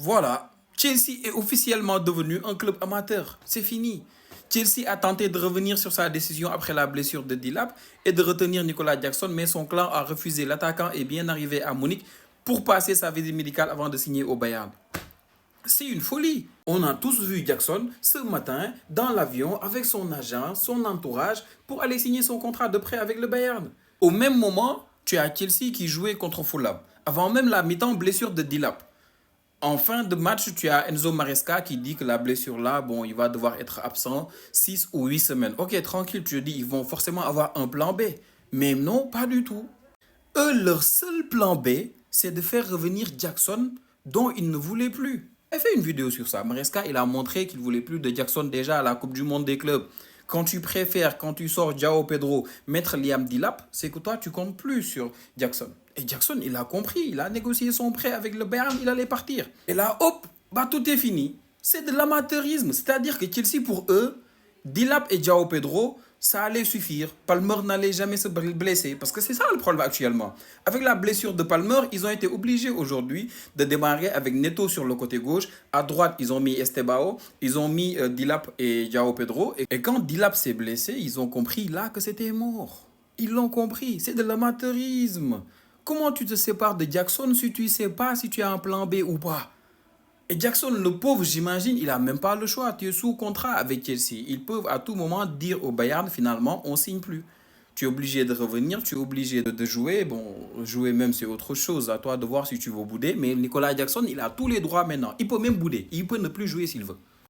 Voilà, Chelsea est officiellement devenu un club amateur. C'est fini. Chelsea a tenté de revenir sur sa décision après la blessure de Dilap et de retenir Nicolas Jackson, mais son clan a refusé. L'attaquant est bien arrivé à Munich pour passer sa visite médicale avant de signer au Bayern. C'est une folie. On a tous vu Jackson ce matin dans l'avion avec son agent, son entourage pour aller signer son contrat de prêt avec le Bayern. Au même moment, tu as Chelsea qui jouait contre Fulham. Avant même la mi-temps, blessure de Dilap. En fin de match, tu as Enzo Maresca qui dit que la blessure là, bon, il va devoir être absent 6 ou 8 semaines. Ok, tranquille, tu te dis, ils vont forcément avoir un plan B. Mais non, pas du tout. Eux, leur seul plan B, c'est de faire revenir Jackson, dont ils ne voulaient plus. Elle fait une vidéo sur ça. Maresca, il a montré qu'il voulait plus de Jackson déjà à la Coupe du Monde des clubs. Quand tu préfères, quand tu sors João Pedro, mettre Liam Delap, c'est que toi, tu comptes plus sur Jackson. Et Jackson, il a compris. Il a négocié son prêt avec le Bayern, il allait partir. Et là, hop, bah, tout est fini. C'est de l'amateurisme. C'est-à-dire que Chelsea, pour eux, Delap et João Pedro, ça allait suffire. Palmer n'allait jamais se blesser. Parce que c'est ça le problème actuellement. Avec la blessure de Palmer, ils ont été obligés aujourd'hui de démarrer avec Neto sur le côté gauche. À droite, ils ont mis Estebao. Ils ont mis Dilap et João Pedro. Et quand Dilap s'est blessé, ils ont compris là que c'était mort. Ils l'ont compris. C'est de l'amateurisme. Comment tu te sépares de Jackson si tu ne sais pas si tu as un plan B ou pas? Et Jackson, le pauvre, j'imagine, il n'a même pas le choix. Tu es sous contrat avec Chelsea. Ils peuvent à tout moment dire au Bayern, finalement, on ne signe plus. Tu es obligé de revenir, tu es obligé de jouer. Bon, jouer même, c'est autre chose. À toi de voir si tu veux bouder. Mais Nicolas Jackson, il a tous les droits maintenant. Il peut même bouder. Il peut ne plus jouer s'il veut.